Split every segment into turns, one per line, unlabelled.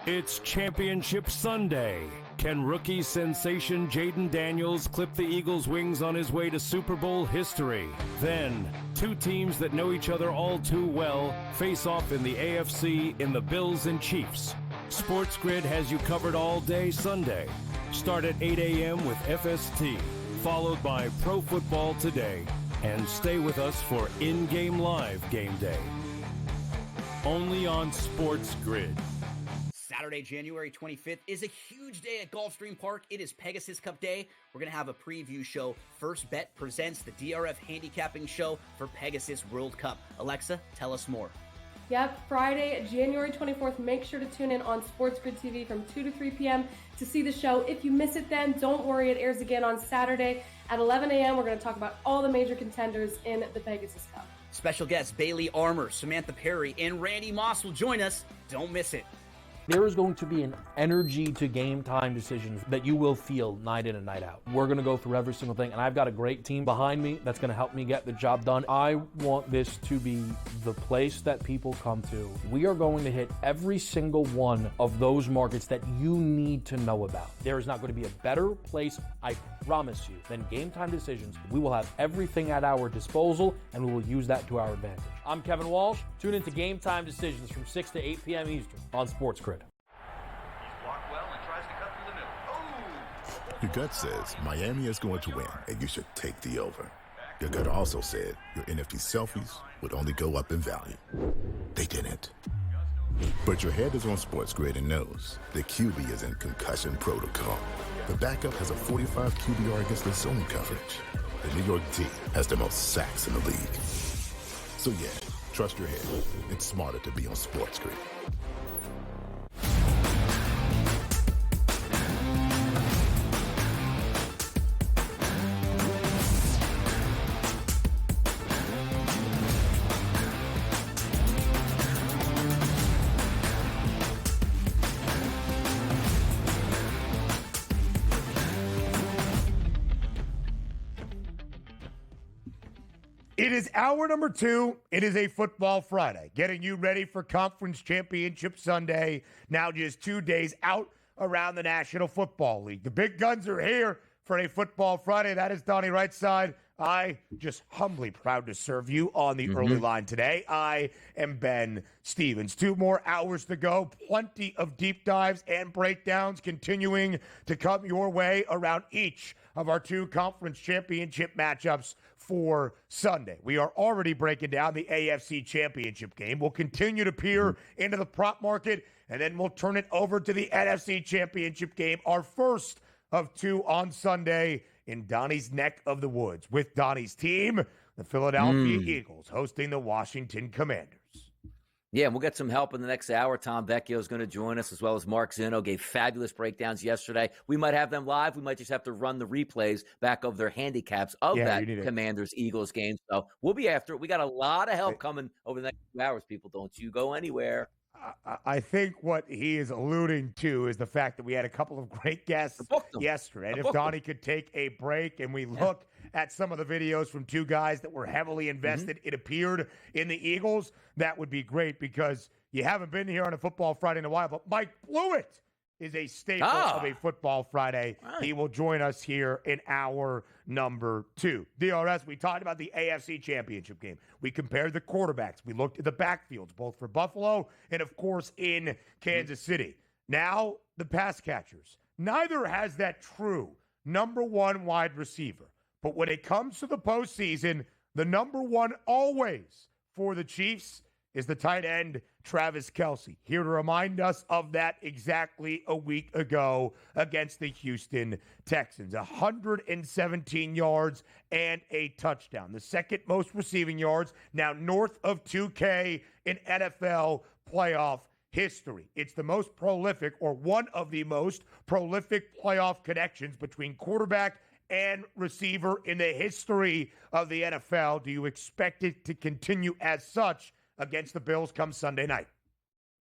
It's Championship Sunday. Can rookie sensation Jaden Daniels clip the Eagles' wings on his way to Super Bowl history? Then, two teams that know each other all too well face off in the AFC in the Bills and Chiefs. SportsGrid has you covered all day Sunday. Start at 8 a.m. with FST, followed by Pro Football Today, and stay with us for in-game live game day. Only on SportsGrid.
Saturday, January 25th is a huge day at Gulfstream Park. It is Pegasus Cup Day. We're going to have a preview show. First Bet presents the DRF handicapping show for Pegasus World Cup. Alexa, tell us more.
Yep, Friday, January 24th. Make sure to tune in on SportsGrid TV from 2 to 3 p.m. to see the show. If you miss it then, don't worry. It airs again on Saturday at 11 a.m. We're going to talk about all the major contenders in the Pegasus Cup.
Special guests Bailey Armour, Samantha Perry, and Randy Moss will join us. Don't miss it.
There is going to be an energy to game time decisions that you will feel night in and night out. We're going to go through every single thing, and I've got a great team behind me that's going to help me get the job done. I want this to be the place that people come to. We are going to hit every single one of those markets that you need to know about. There is not going to be a better place, I promise you, than game time decisions. We will have everything at our disposal, and we will use that to our advantage. I'm Kevin Walsh. Tune into Game Time Decisions from 6 to 8 p.m. Eastern on SportsGrid.
Your gut says Miami is going to win, and you should take the over. Your gut also said your NFT selfies would only go up in value. They didn't. But your head is on SportsGrid and knows the QB is in concussion protocol. The backup has a 45 QBR against the zone coverage. The New York D has the most sacks in the league. So yeah, trust your head. It's smarter to be on SportsGrid.
It is hour number 2. It is a football Friday, getting you ready for Conference Championship Sunday. Now just 2 days out around the National Football League. The big guns are here for a football Friday. That is Donnie Rightside. I just humbly proud to serve you on the early line today. I am Ben Stevens. 2 more hours to go. Plenty of deep dives and breakdowns continuing to come your way around each of our 2 conference championship matchups for Sunday. We are already breaking down the AFC Championship game. We'll continue to peer into the prop market, and then we'll turn it over to the NFC Championship game, our first of 2 on Sunday in Donnie's neck of the woods, with Donnie's team, the Philadelphia Eagles, hosting the Washington Commanders.
Yeah, and we'll get some help in the next hour. Tom Vecchio is going to join us, as well as Mark Zinno gave fabulous breakdowns yesterday. We might have them live. We might just have to run the replays back of their handicaps of that Commanders-Eagles game. So we'll be after it. We got a lot of help coming over the next 2 hours, people. Don't you go anywhere.
I think what he is alluding to is the fact that we had a couple of great guests yesterday. And if Donnie could take a break and we look at some of the videos from 2 guys that were heavily invested, it appeared in the Eagles, that would be great, because you haven't been here on a Football Friday in a while. But Mike Blewitt is a staple of a Football Friday. Right. He will join us here in hour number 2. DRS, we talked about the AFC Championship game. We compared the quarterbacks. We looked at the backfields, both for Buffalo and, of course, in Kansas City. Now, the pass catchers. Neither has that true number 1 wide receiver. But when it comes to the postseason, the number 1 always for the Chiefs is the tight end, Travis Kelce. Here to remind us of that exactly a week ago against the Houston Texans. 117 yards and a touchdown. The second most receiving yards, now north of 2K in NFL playoff history. It's the most prolific, or one of the most prolific playoff connections between quarterback and receiver in the history of the NFL. Do you expect it to continue as such against the Bills come Sunday night?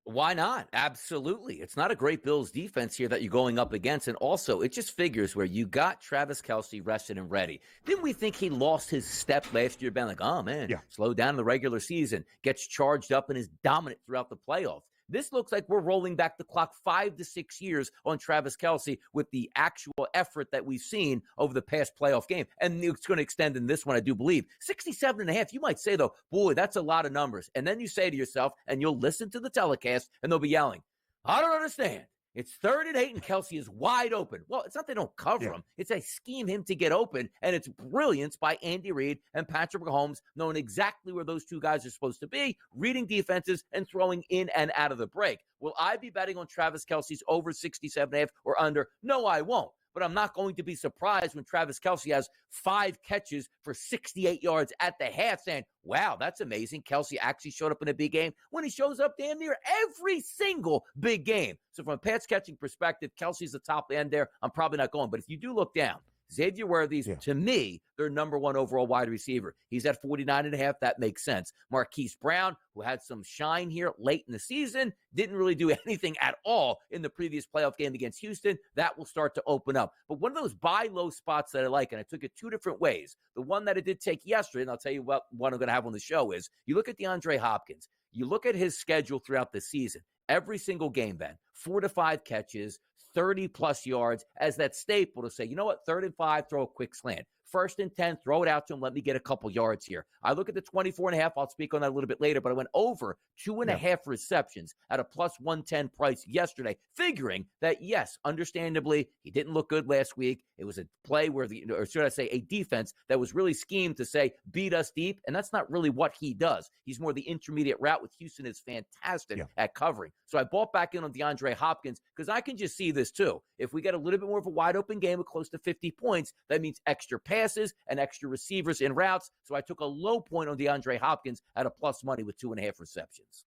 Why not? Absolutely. It's not a great Bills defense here that you're going up against. And also, it just figures where you got Travis Kelce rested and ready. Didn't we think he lost his step last year? Been like, oh, man, slow down in the regular season. Gets charged up and is dominant throughout the playoffs. This looks like we're rolling back the clock 5 to 6 years on Travis Kelce with the actual effort that we've seen over the past playoff game. And it's going to extend in this one, I do believe. 67.5, you might say, though, boy, that's a lot of numbers. And then you say to yourself, and you'll listen to the telecast, and they'll be yelling, I don't understand. It's 3rd and 8, and Kelce is wide open. Well, it's not they don't cover him. It's they scheme him to get open, and it's brilliance by Andy Reid and Patrick Mahomes knowing exactly where those two guys are supposed to be, reading defenses and throwing in and out of the break. Will I be betting on Travis Kelce's over 67.5 or under? No, I won't. But I'm not going to be surprised when Travis Kelce has 5 catches for 68 yards at the half saying, wow, that's amazing. Kelce actually showed up in a big game when he shows up damn near every single big game. So from a pass catching perspective, Kelce's the top end there. I'm probably not going. But if you do look down, Xavier Worthy's, to me, their number 1 overall wide receiver. He's at 49.5. That makes sense. Marquise Brown, who had some shine here late in the season, didn't really do anything at all in the previous playoff game against Houston. That will start to open up. But one of those buy low spots that I like, and I took it 2 different ways. The one that I did take yesterday, and I'll tell you what one I'm going to have on the show is, you look at DeAndre Hopkins. You look at his schedule throughout the season. Every single game, Ben, 4 to 5 catches, 30-plus yards as that staple to say, you know what, 3rd and 5, throw a quick slant. 1st and 10, throw it out to him, let me get a couple yards here. I look at the 24.5, I'll speak on that a little bit later, but I went over 2.5 receptions at a plus 110 price yesterday, figuring that, yes, understandably, he didn't look good last week. It was a play where or should I say a defense that was really schemed to say, beat us deep, and that's not really what he does. He's more the intermediate route with Houston is fantastic at covering. So I bought back in on DeAndre Hopkins because I can just see this too. If we get a little bit more of a wide open game with close to 50 points, that means extra passes and extra receivers in routes. So I took a low point on DeAndre Hopkins at a plus money with 2.5 receptions.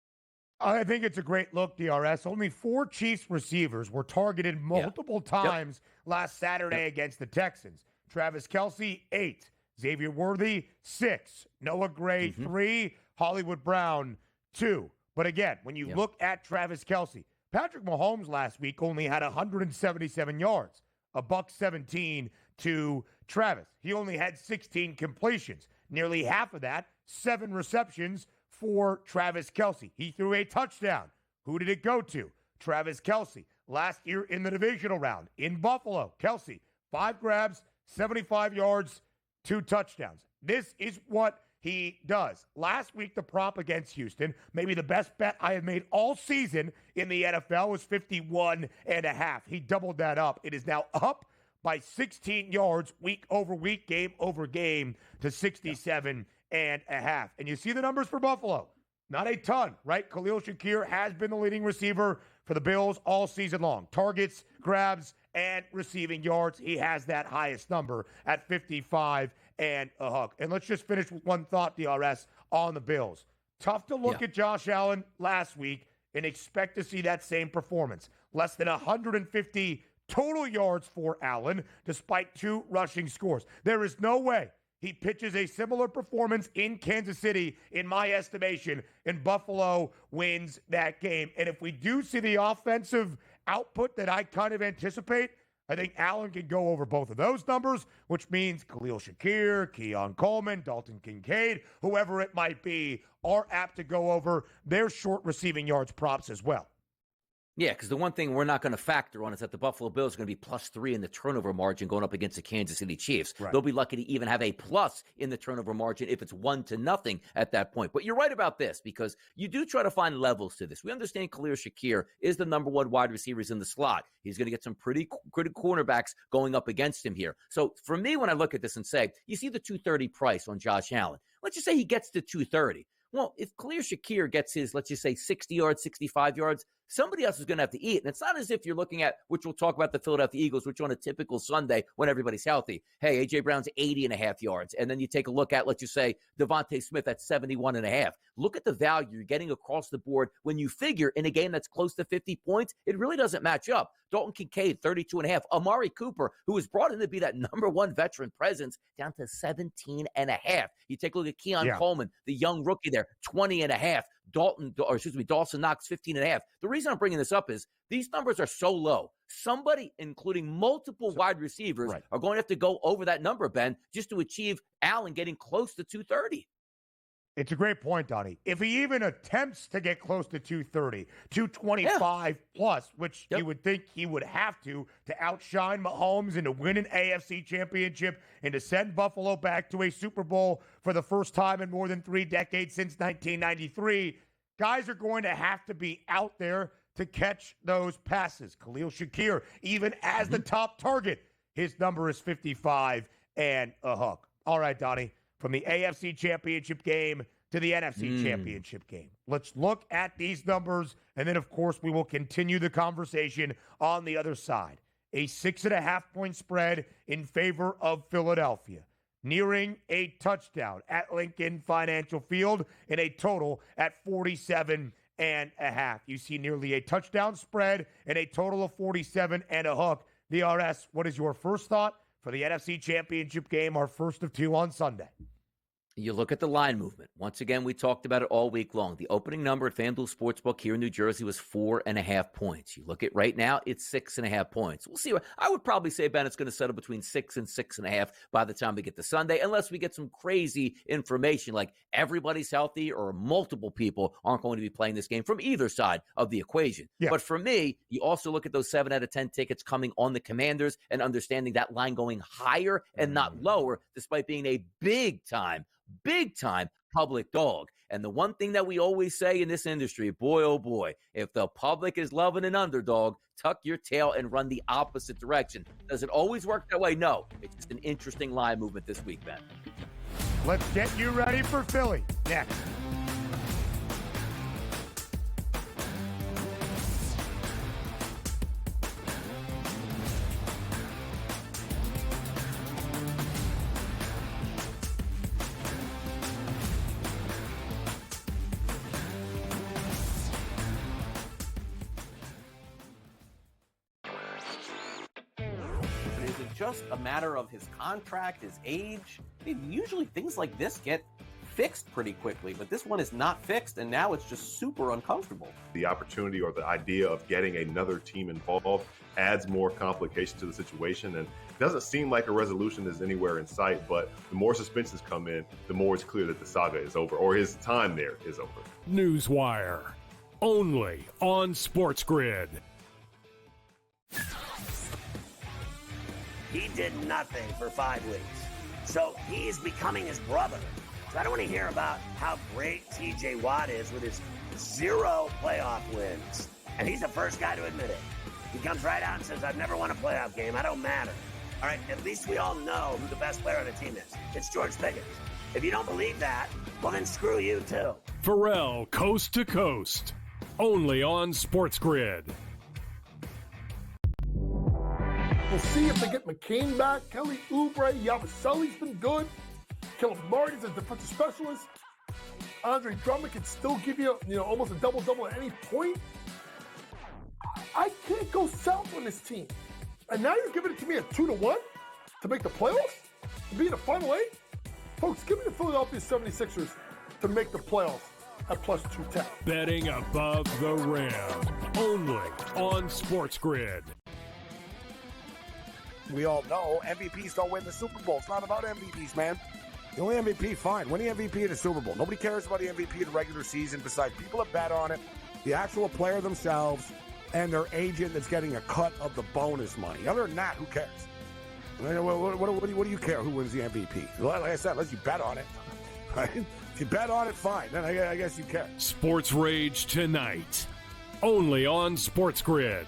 I think it's a great look, DRS. Only 4 Chiefs receivers were targeted multiple times last Saturday against the Texans. Travis Kelce, 8. Xavier Worthy, 6. Noah Gray, 3. Hollywood Brown, 2. But again, when you look at Travis Kelce, Patrick Mahomes last week only had 177 yards, $117 to Travis. He only had 16 completions. Nearly half of that, 7 receptions for Travis Kelce. He threw a touchdown. Who did it go to? Travis Kelce. Last year in the divisional round in Buffalo, Kelce, 5 grabs, 75 yards, 2 touchdowns. This is what he does. Last week, the prop against Houston, maybe the best bet I have made all season in the NFL, was 51.5. He doubled that up. It is now up by 16 yards week over week, game over game to 67.5. And you see the numbers for Buffalo. Not a ton, right? Khalil Shakir has been the leading receiver for the Bills all season long. Targets, grabs, and receiving yards. He has that highest number at 55 and a hook. And let's just finish with one thought, DRS, on the Bills. Tough to look at Josh Allen last week and expect to see that same performance. Less than 150 total yards for Allen, despite 2 rushing scores. There is no way he pitches a similar performance in Kansas City, in my estimation, and Buffalo wins that game. And if we do see the offensive output that I kind of anticipate, I think Allen can go over both of those numbers, which means Khalil Shakir, Keon Coleman, Dalton Kincaid, whoever it might be, are apt to go over their short receiving yards props as well.
Yeah, because the one thing we're not going to factor on is that the Buffalo Bills are going to be +3 in the turnover margin going up against the Kansas City Chiefs. Right. They'll be lucky to even have a plus in the turnover margin if it's 1-0 at that point. But you're right about this, because you do try to find levels to this. We understand Khalil Shakir is the number 1 wide receiver in the slot. He's going to get some pretty good cornerbacks going up against him here. So for me, when I look at this and say, you see the 230 price on Josh Allen. Let's just say he gets to 230. Well, if Khalil Shakir gets his, let's just say, 60 yards, 65 yards, somebody else is going to have to eat. And it's not as if you're looking at, which we'll talk about, the Philadelphia Eagles, which on a typical Sunday when everybody's healthy, hey, A.J. Brown's 80.5 yards. And then you take a look at, let's just say, Devontae Smith at 71.5. Look at the value you're getting across the board when you figure in a game that's close to 50 points. It really doesn't match up. Dalton Kincaid, 32.5. Amari Cooper, who was brought in to be that number 1 veteran presence, down to 17.5. You take a look at Keon Coleman, the young rookie there, 20.5. Dawson Knox, 15.5. The reason I'm bringing this up is these numbers are so low. Somebody, including multiple wide receivers, are going to have to go over that number, Ben, just to achieve Allen getting close to 230.
It's a great point, Donnie. If he even attempts to get close to 230, 225 plus, which you would think he would have to outshine Mahomes and to win an AFC championship and to send Buffalo back to a Super Bowl for the first time in more than 3 decades since 1993, guys are going to have to be out there to catch those passes. Khalil Shakir, even as the top target, his number is 55 and a hook. All right, Donnie. From the AFC Championship game to the NFC Championship game. Let's look at these numbers, and then, of course, we will continue the conversation on the other side. A 6.5-point spread in favor of Philadelphia, nearing a touchdown at Lincoln Financial Field in a total at 47.5. You see nearly a touchdown spread and a total of 47 and a hook. DRS, what is your first thought for the NFC Championship game, our first of 2 on Sunday?
You look at the line movement. Once again, we talked about it all week long. The opening number at FanDuel Sportsbook here in New Jersey was 4.5 points. You look at right now, it's 6.5 points. We'll see. I would probably say, Ben, it's going to settle between 6 and 6.5 by the time we get to Sunday, unless we get some crazy information like everybody's healthy or multiple people aren't going to be playing this game from either side of the equation. Yeah. But for me, you also look at those 7 out of 10 tickets coming on the Commanders and understanding that line going higher and not lower, despite being a big time public dog. And the one thing that we always say in this industry, boy, oh boy, if the public is loving an underdog, tuck your tail and run the opposite direction. Does it always work that way? No. It's just an interesting line movement this week, Ben.
Let's get you ready for Philly next.
Just a matter of his contract, his age. I mean, usually things like this get fixed pretty quickly, but this one is not fixed, and now it's just super uncomfortable.
The opportunity or the idea of getting another team involved adds more complication to the situation, and it doesn't seem like a resolution is anywhere in sight, but the more suspensions come in, the more it's clear that the saga is over, or his time there is over.
Newswire, only on SportsGrid.
He did nothing for 5 weeks. So he's becoming his brother. So I don't want to hear about how great TJ Watt is with his 0 playoff wins. And he's the first guy to admit it. He comes right out and says, I've never won a playoff game. I don't matter. All right, at least we all know who the best player on the team is. It's George Pickens. If you don't believe that, well, then screw you too.
Pharrell, Coast to Coast, only on SportsGrid.
We'll see if they get McCain back. Kelly Oubre, Yabusele's been good. Caleb Martin's a defensive specialist. Andre Drummond can still give you, almost a double-double at any point. I can't go south on this team. And now you're giving it to me at 2-1 to make the playoffs? To be in the Final 8? Folks, give me the Philadelphia 76ers to make the playoffs at plus 210.
Betting above the rim, only on SportsGrid.
We all know MVPs don't win the Super Bowl. It's not about MVPs, man. The only MVP, fine. Win the MVP in the Super Bowl. Nobody cares about the MVP in the regular season besides people that bet on it, the actual player themselves, and their agent that's getting a cut of the bonus money. Other than that, who cares? What do you care who wins the MVP? Like I said, unless you bet on it. Right? If you bet on it, fine. Then I guess you care.
Sports Rage tonight, only on SportsGrid.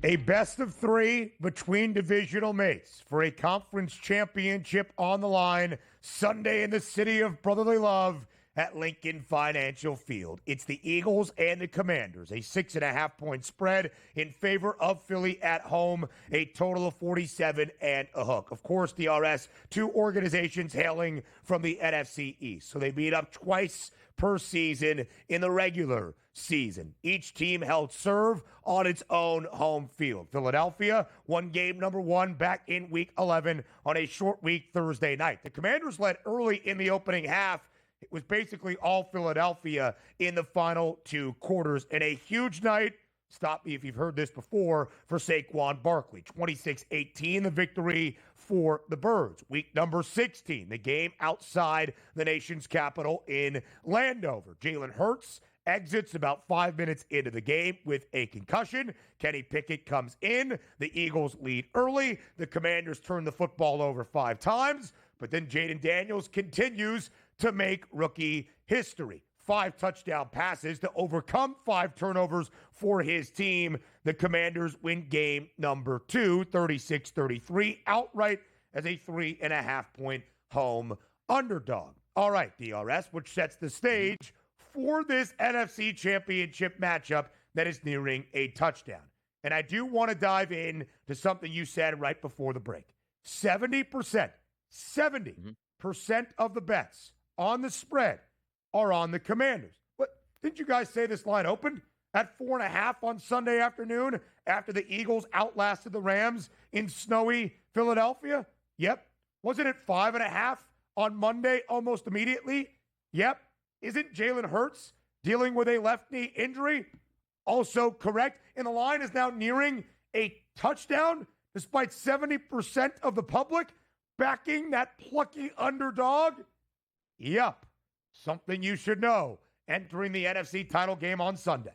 A best of 3 between divisional mates for a conference championship on the line Sunday in the city of brotherly love at Lincoln Financial Field. It's the Eagles and the Commanders, a 6.5-point spread in favor of Philly at home, a total of 47 and a hook. Of course, DRS, two organizations hailing from the NFC East, so they meet up twice per season in the regular season. Each team held serve on its own home field. Philadelphia won game number 1 back in Week 11 on a short week Thursday night. The Commanders led early in the opening half. It was basically all Philadelphia in the final 2 quarters. And a huge night, stop me if you've heard this before, for Saquon Barkley. 26-18, the victory for the Birds. Week number 16, the game outside the nation's capital in Landover. Jalen Hurts exits about 5 minutes into the game with a concussion. Kenny Pickett comes in. The Eagles lead early. The Commanders turn the football over 5 times. But then Jaden Daniels continues to make rookie history. 5 touchdown passes to overcome 5 turnovers for his team. The Commanders win game number 2, 36-33, outright as a 3.5-point home underdog. All right, DRS, which sets the stage for this NFC Championship matchup that is nearing a touchdown. And I do want to dive in to something you said right before the break. 70% of the bets on the spread are on the Commanders. But didn't you guys say this line opened at 4.5 on Sunday afternoon after the Eagles outlasted the Rams in snowy Philadelphia? Yep. Wasn't it 5.5 on Monday almost immediately? Yep. Isn't Jalen Hurts dealing with a left knee injury? Also correct. And the line is now nearing a touchdown despite 70% of the public backing that plucky underdog? Yep. Something you should know entering the NFC title game on Sunday.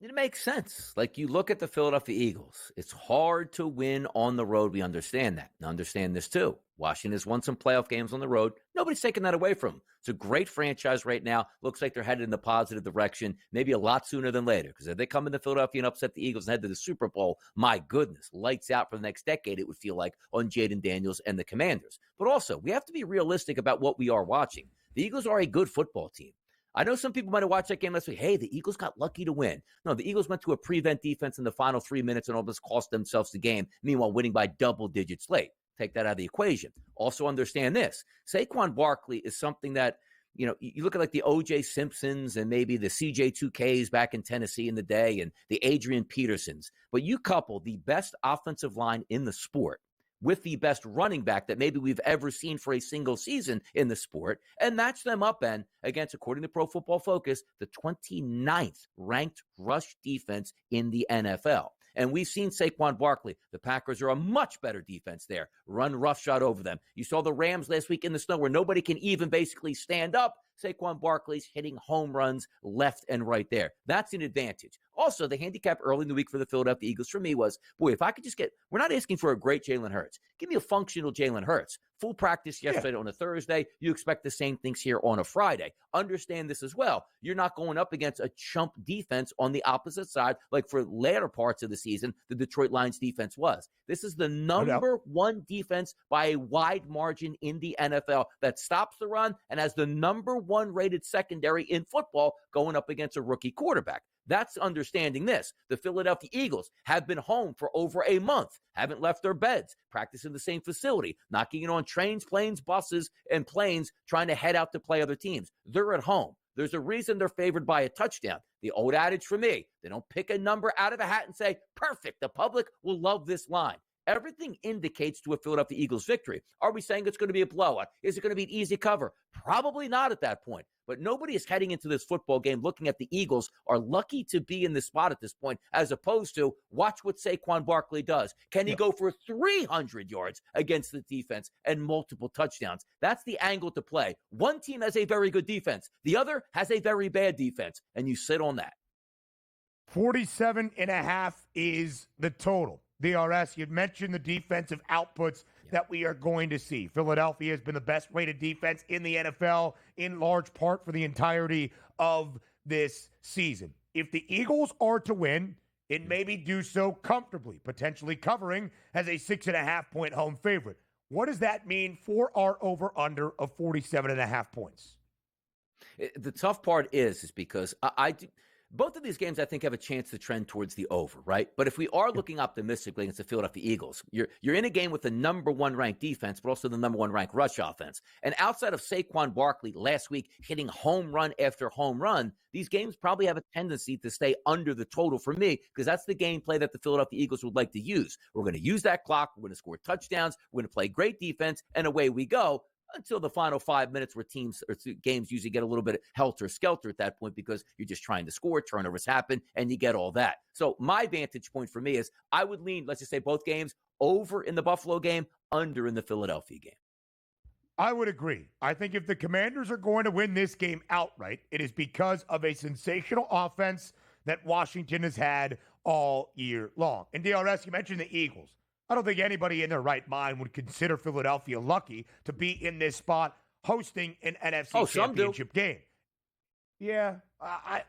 It makes sense. Like, you look at the Philadelphia Eagles. It's hard to win on the road. We understand that. And understand this, too. Washington has won some playoff games on the road. Nobody's taking that away from them. It's a great franchise right now. Looks like they're headed in the positive direction, maybe a lot sooner than later. Because if they come into Philadelphia and upset the Eagles and head to the Super Bowl, my goodness, lights out for the next decade, it would feel like, on Jaden Daniels and the Commanders. But also, we have to be realistic about what we are watching. The Eagles are a good football team. I know some people might have watched that game last week. Hey, the Eagles got lucky to win. No, the Eagles went to a prevent defense in the final 3 minutes and almost cost themselves the game, meanwhile winning by double digits late. Take that out of the equation. Also understand this. Saquon Barkley is something that, you look at like the O.J. Simpsons and maybe the CJ2Ks back in Tennessee in the day and the Adrian Petersons. But you couple the best offensive line in the sport with the best running back that maybe we've ever seen for a single season in the sport, and match them up against, according to Pro Football Focus, the 29th ranked rush defense in the NFL. And we've seen Saquon Barkley. The Packers are a much better defense there. Run roughshod over them. You saw the Rams last week in the snow where nobody can even basically stand up. Saquon Barkley's hitting home runs left and right there. That's an advantage. Also, the handicap early in the week for the Philadelphia Eagles for me was, boy, if I could just we're not asking for a great Jalen Hurts. Give me a functional Jalen Hurts. Full practice yesterday on a Thursday. You expect the same things here on a Friday. Understand this as well. You're not going up against a chump defense on the opposite side, like for later parts of the season, the Detroit Lions defense was. This is the number 1 defense by a wide margin in the NFL that stops the run and has the number 1 rated secondary in football going up against a rookie quarterback. That's understanding this. The Philadelphia Eagles have been home for over a month, haven't left their beds, practice in the same facility, not getting on trains, planes, buses, and planes, trying to head out to play other teams. They're at home. There's a reason they're favored by a touchdown. The old adage for me, they don't pick a number out of a hat and say, perfect, the public will love this line. Everything indicates to a Philadelphia Eagles victory. Are we saying it's going to be a blowout? Is it going to be an easy cover? Probably not at that point. But nobody is heading into this football game looking at the Eagles are lucky to be in this spot at this point, as opposed to watch what Saquon Barkley does. Can he go for 300 yards against the defense and multiple touchdowns? That's the angle to play. One team has a very good defense. The other has a very bad defense, and you sit on that.
47.5 is the total. DRS, you'd mentioned the defensive outputs that we are going to see. Philadelphia has been the best rated defense in the NFL in large part for the entirety of this season. If the Eagles are to win, it maybe do so comfortably, potentially covering as a 6.5-point home favorite. What does that mean for our over-under of 47.5 points?
The tough part is because I do. Both of these games, I think, have a chance to trend towards the over, right? But if we are looking optimistically against the Philadelphia Eagles, you're in a game with the number 1 ranked defense, but also the number 1 ranked rush offense. And outside of Saquon Barkley last week hitting home run after home run, these games probably have a tendency to stay under the total for me, because that's the gameplay that the Philadelphia Eagles would like to use. We're going to use that clock. We're going to score touchdowns. We're going to play great defense, and away we go. Until the final 5 minutes, where teams or games usually get a little bit helter-skelter at that point, because you're just trying to score, turnovers happen, and you get all that. So my vantage point for me is I would lean, let's just say both games, over in the Buffalo game, under in the Philadelphia game.
I would agree. I think if the Commanders are going to win this game outright, it is because of a sensational offense that Washington has had all year long. And DRS, you mentioned the Eagles. I don't think anybody in their right mind would consider Philadelphia lucky to be in this spot hosting an NFC Championship game. Yeah, I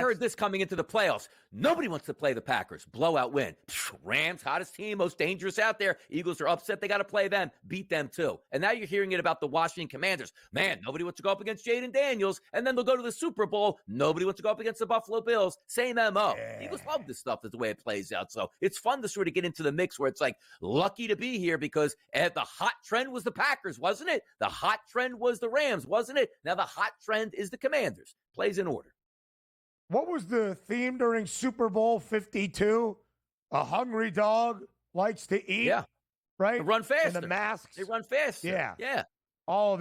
heard this coming into the playoffs. Nobody wants to play the Packers. Blowout win. Rams, hottest team, most dangerous out there. Eagles are upset. They got to play them. Beat them too. And now you're hearing it about the Washington Commanders. Man, nobody wants to go up against Jaden Daniels. And then they'll go to the Super Bowl. Nobody wants to go up against the Buffalo Bills. Same MO. Yeah. Eagles love this stuff. That's the way it plays out. So it's fun to sort of get into the mix where it's like lucky to be here, because the hot trend was the Packers, wasn't it? The hot trend was the Rams, wasn't it? Now the hot trend is the Commanders. Plays in order.
What was the theme during Super Bowl 52? A hungry dog likes to eat.
Yeah.
Right?
They run faster.
And the masks.
They run faster.
Yeah.
Yeah.
All of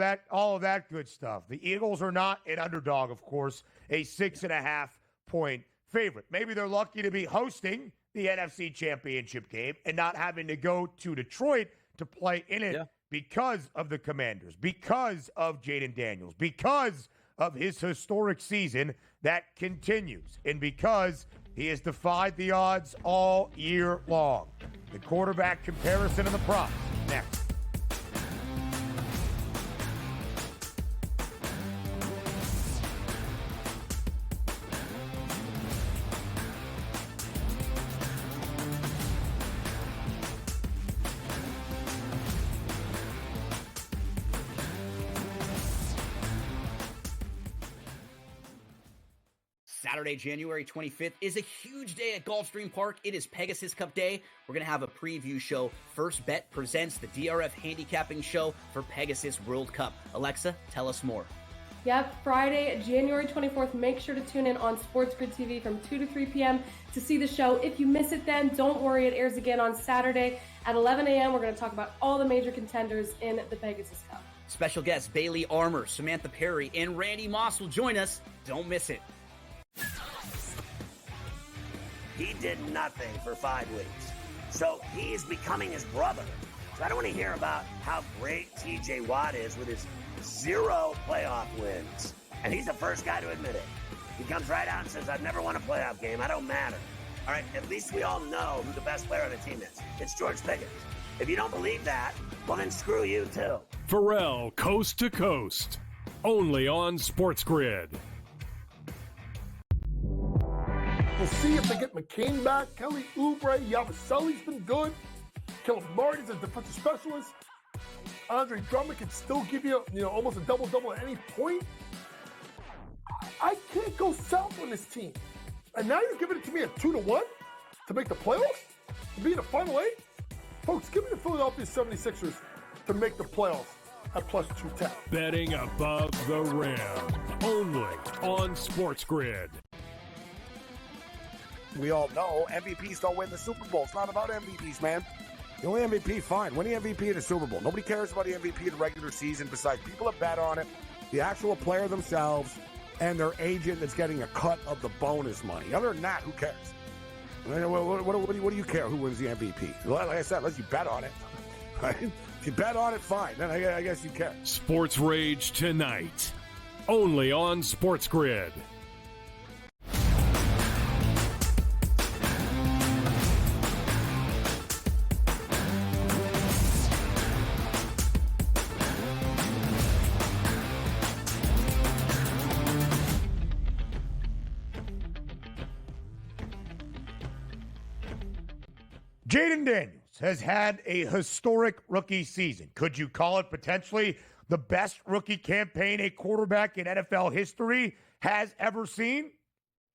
that good stuff. The Eagles are not an underdog, of course, a 6.5-point favorite. Maybe they're lucky to be hosting the NFC Championship game and not having to go to Detroit to play in it because of the Commanders, because of Jaden Daniels, because of his historic season that continues, and because he has defied the odds all year long. The quarterback comparison and the props next.
Saturday, January 25th is a huge day at Gulfstream Park. It is Pegasus Cup Day. We're going to have a preview show. First Bet presents the DRF handicapping show for Pegasus World Cup. Alexa, tell us more.
Yep, Friday, January 24th. Make sure to tune in on SportsGrid TV from 2 to 3 p.m. to see the show. If you miss it then, don't worry. It airs again on Saturday at 11 a.m. We're going to talk about all the major contenders in the Pegasus Cup.
Special guests Bailey Armour, Samantha Perry, and Randy Moss will join us. Don't miss it.
He did nothing for 5 weeks, so he's becoming his brother. So I don't want to hear about how great TJ Watt is with his 0 playoff wins. And he's the first guy to admit it. He comes right out and says, I've never won a playoff game. I don't matter. All right, at least we all know who the best player on the team is. It's George Pickens. If you don't believe that, well, then screw you too.
Pharrell, Coast to Coast, only on SportsGrid.
We'll see if they get McCain back. Kelly Oubre, Yabusele's been good. Caleb Martin's a defensive specialist. Andre Drummond can still give you, almost a double-double at any point. I can't go south on this team. And now you're giving it to me at 2-1 to make the playoffs? To be in the Final 8? Folks, give me the Philadelphia 76ers to make the playoffs at plus 210.
Betting above the rim, only on SportsGrid.
We all know MVPs don't win the Super Bowl. It's not about MVPs, man. The only MVP, fine. Win the MVP of the Super Bowl. Nobody cares about the MVP of the regular season besides people that bet on it, the actual player themselves, and their agent that's getting a cut of the bonus money. Other than that, who cares? What do you care who wins the MVP? Like I said, unless you bet on it. Right? If you bet on it, fine. Then I guess you care.
Sports Rage tonight, only on SportsGrid.
Jaden Daniels has had a historic rookie season. Could you call it potentially the best rookie campaign a quarterback in NFL history has ever seen?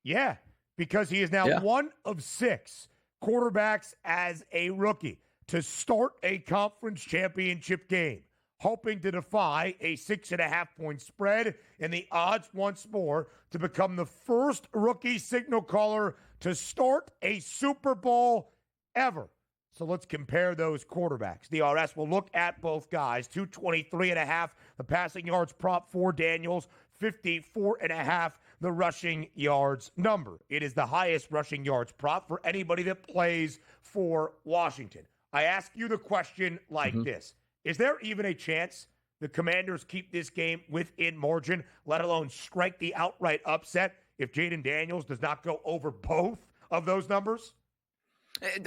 Yeah, because he is now one of 6 quarterbacks as a rookie to start a conference championship game, hoping to defy a 6.5-point spread and the odds once more to become the first rookie signal caller to start a Super Bowl ever. So let's compare those quarterbacks. DRS will look at both guys. 223.5, the passing yards prop for Daniels, 54.5, the rushing yards number. It is the highest rushing yards prop for anybody that plays for Washington. I ask you the question like this. Is there even a chance the Commanders keep this game within margin, let alone strike the outright upset if Jaden Daniels does not go over both of those numbers?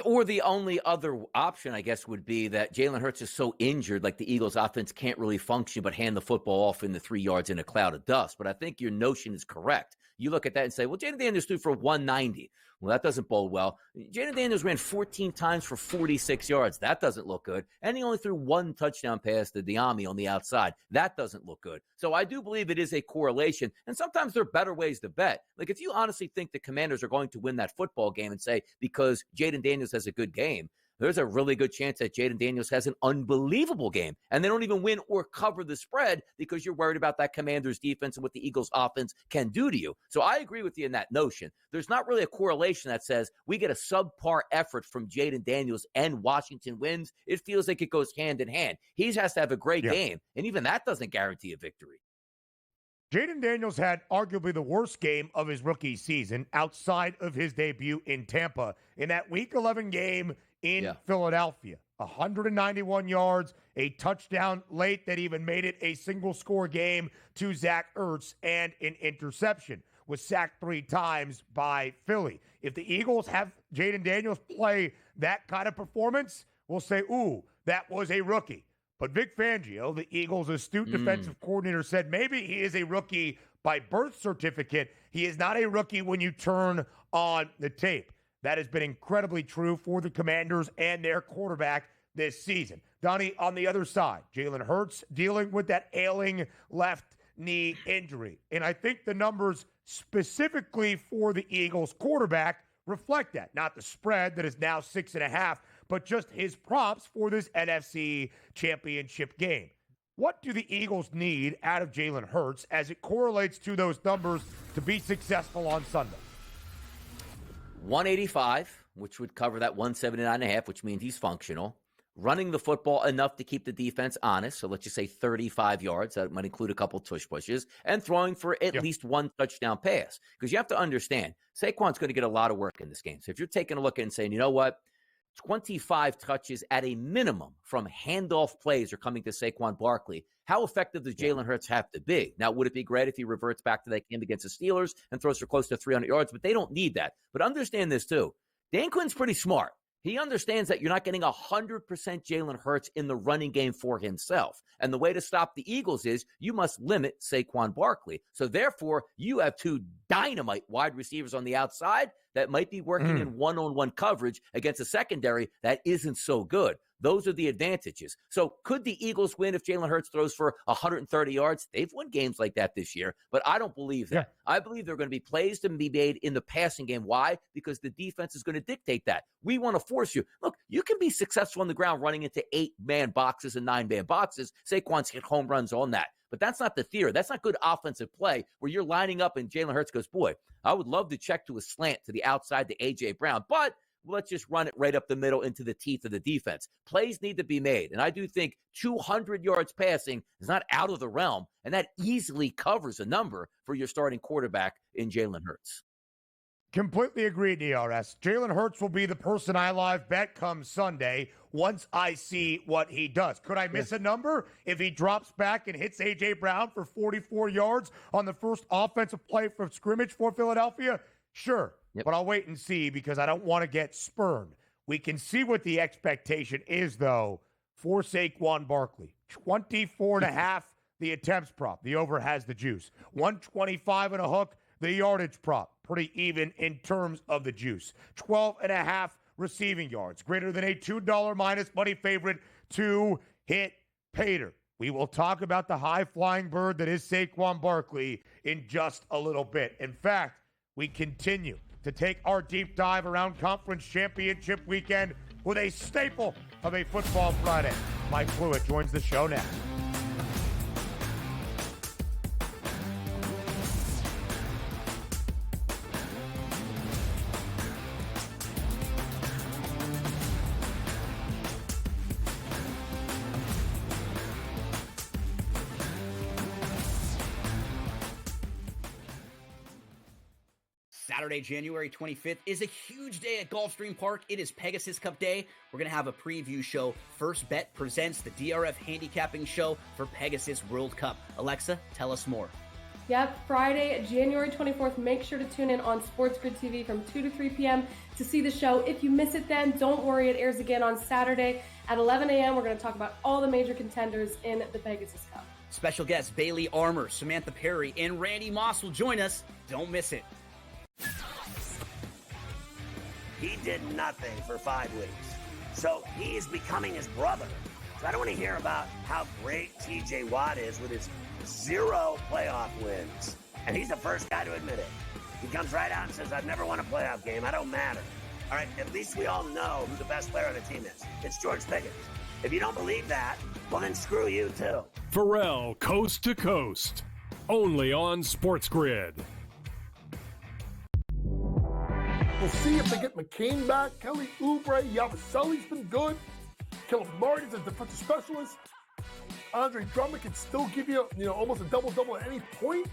Or the only other option, I guess, would be that Jalen Hurts is so injured, like the Eagles' offense can't really function but hand the football off in the 3 yards in a cloud of dust. But I think your notion is correct. You look at that and say, well, Jaden Daniels threw for 190. Well, that doesn't bode well. Jaden Daniels ran 14 times for 46 yards. That doesn't look good. And he only threw 1 touchdown pass to Diami on the outside. That doesn't look good. So I do believe it is a correlation. And sometimes there are better ways to bet. Like if you honestly think the Commanders are going to win that football game and say, because Jaden Daniels has a good game, there's a really good chance that Jaden Daniels has an unbelievable game. And they don't even win or cover the spread because you're worried about that Commanders defense and what the Eagles offense can do to you. So I agree with you in that notion. There's not really a correlation that says we get a subpar effort from Jaden Daniels and Washington wins. It feels like it goes hand in hand. He has to have a great game. And even that doesn't guarantee a victory.
Jaden Daniels had arguably the worst game of his rookie season outside of his debut in Tampa in that Week 11 game in Philadelphia. 191 yards, a touchdown late that even made it a single-score game to Zach Ertz, and an interception. Was sacked 3 times by Philly. If the Eagles have Jaden Daniels play that kind of performance, we'll say, ooh, that was a rookie. But Vic Fangio, the Eagles' astute defensive coordinator, said maybe he is a rookie by birth certificate. He is not a rookie when you turn on the tape. That has been incredibly true for the Commanders and their quarterback this season. Donnie, on the other side, Jalen Hurts dealing with that ailing left knee injury. And I think the numbers specifically for the Eagles quarterback reflect that. Not the spread that is now 6.5, but just his props for this NFC championship game. What do the Eagles need out of Jalen Hurts as it correlates to those numbers to be successful on Sunday?
185, which would cover that 179.5, which means he's functional. Running the football enough to keep the defense honest, so let's just say 35 yards. That might include a couple tush pushes. And throwing for at least 1 touchdown pass. Because you have to understand, Saquon's going to get a lot of work in this game. So if you're taking a look and saying, you know what, 25 touches at a minimum from handoff plays are coming to Saquon Barkley. How effective does Jalen Hurts have to be? Now, would it be great if he reverts back to that game against the Steelers and throws for close to 300 yards? But they don't need that. But understand this, too. Dan Quinn's pretty smart. He understands that you're not getting 100% Jalen Hurts in the running game for himself. And the way to stop the Eagles is you must limit Saquon Barkley. So, therefore, you have 2 dynamite wide receivers on the outside that might be working in one-on-one coverage against a secondary that isn't so good. Those are the advantages. So could the Eagles win if Jalen Hurts throws for 130 yards? They've won games like that this year, but I don't believe that. I believe there are going to be plays to be made in the passing game. Why? Because the defense is going to dictate that. We want to force you. Look, you can be successful on the ground running into 8-man boxes and 9-man boxes. Saquon's hit home runs on that. But that's not the theory. That's not good offensive play where you're lining up and Jalen Hurts goes, boy, I would love to check to a slant to the outside to A.J. Brown, but let's just run it right up the middle into the teeth of the defense. Plays need to be made. And I do think 200 yards passing is not out of the realm, and that easily covers a number for your starting quarterback in Jalen Hurts.
Completely agreed, DRS. Jalen Hurts will be the person I live bet come Sunday once I see what he does. Could I miss a number if he drops back and hits A.J. Brown for 44 yards on the first offensive play from scrimmage for Philadelphia? Sure, but I'll wait and see because I don't want to get spurned. We can see what the expectation is, though, for Saquon Barkley. 24.5, the attempts prop. The over has the juice. 125 and a hook, the yardage prop. Pretty even in terms of the juice. 12.5 receiving yards. Greater than a $2 minus money favorite to hit Pater. We will talk about the high-flying bird that is Saquon Barkley in just a little bit. In fact, we continue to take our deep dive around Conference Championship weekend with a staple of a Football Friday. Mike Blewitt joins the show next.
Saturday, January 25th is a huge day at Gulfstream Park. It is Pegasus Cup Day. We're going to have a preview show. First Bet presents the DRF handicapping show for Pegasus World Cup. Alexa, tell us more.
Yep, Friday, January 24th. Make sure to tune in on SportsGrid TV from 2 to 3 p.m. to see the show. If you miss it then, don't worry. It airs again on Saturday at 11 a.m. We're going to talk about all the major contenders in the Pegasus Cup.
Special guests Bailey Armour, Samantha Perry, and Randy Moss will join us. Don't miss it.
He did nothing for 5 weeks, so he is becoming his brother. So I don't want to hear about how great TJ Watt is with his 0 playoff wins. And he's the first guy to admit it. He comes right out and says, I've never won a playoff game. I don't matter. All right, at least we all know who the best player on the team is. It's George Pickens. If you don't believe that, well, then screw you, too.
Pharrell, Coast to Coast, only on SportsGrid.
We'll see if they get McCain back. Kelly Oubre, Yabusele's been good. Caleb Martin's a defensive specialist. Andre Drummond can still give you, almost a double-double at any point.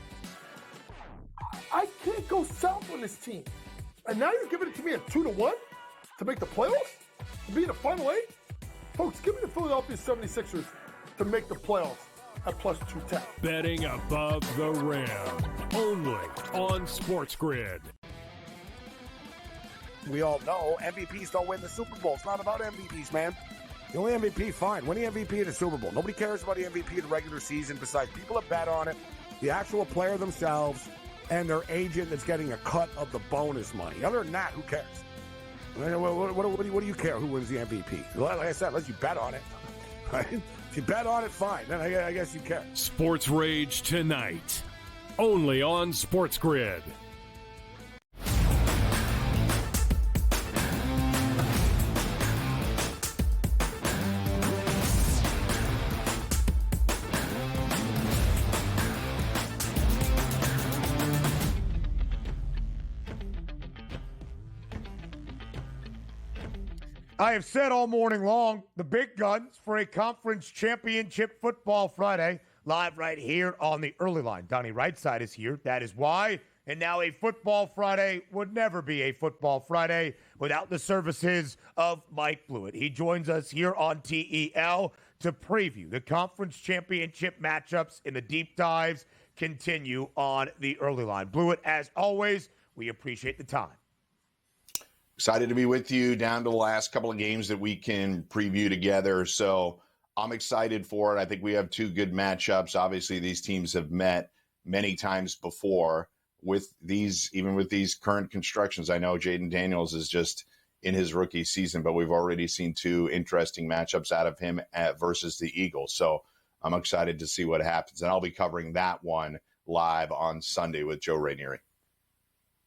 I can't go south on this team. And now you're giving it to me at 2-1 to make the playoffs? To be in the Final 8? Folks, give me the Philadelphia 76ers to make the playoffs at plus 210.
Betting above the rim, only on SportsGrid.
We all know MVPs don't win the Super Bowl. It's not about MVPs, man. The only MVP, fine. Win the MVP of the Super Bowl. Nobody cares about the MVP of the regular season besides people that bet on it, the actual player themselves, and their agent that's getting a cut of the bonus money. Other than that, who cares? What do you care who wins the MVP? Like I said, unless you bet on it. Right? If you bet on it, fine. Then I guess you care.
Sports Rage tonight, only on SportsGrid.
I have said all morning long, the big guns for a Conference Championship Football Friday, live right here on the early line. Donnie Rightside is here. That is why. And now a Football Friday would never be a Football Friday without the services of Mike Blewitt. He joins us here on TEL to preview the Conference Championship matchups, and the deep dives continue on the early line. Blewitt, as always, we appreciate the time.
Excited to be with you down to the last couple of games that we can preview together. So I'm excited for it. I think we have 2 good matchups. Obviously, these teams have met many times before with these, even with these current constructions. I know Jaden Daniels is just in his rookie season, but we've already seen 2 interesting matchups out of him versus the Eagles. So I'm excited to see what happens. And I'll be covering that one live on Sunday with Joe Rainieri.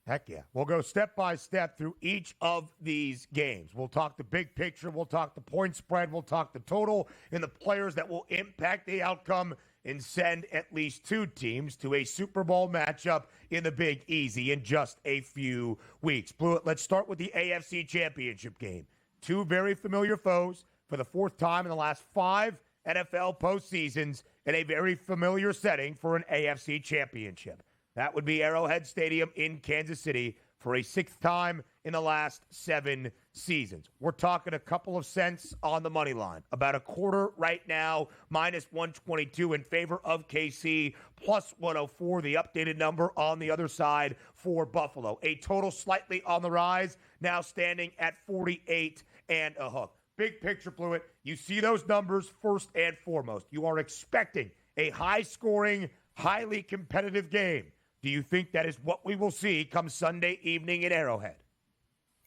Heck yeah. We'll go step by step through each of these games. We'll talk the big picture. We'll talk the point spread. We'll talk the total and the players that will impact the outcome and send at least 2 teams to a Super Bowl matchup in the Big Easy in just a few weeks. Blewitt, let's start with the AFC Championship game. 2 very familiar foes for the 4th time in the last 5 NFL postseasons in a very familiar setting for an AFC Championship. That would be Arrowhead Stadium in Kansas City for a 6th time in the last 7 seasons. We're talking a couple of cents on the money line. About a quarter right now, minus 122 in favor of KC, plus 104, the updated number on the other side for Buffalo. A total slightly on the rise, now standing at 48 and a hook. Big picture, Blewitt. You see those numbers first and foremost. You are expecting a high-scoring, highly competitive game. Do you think that is what we will see come Sunday evening in Arrowhead?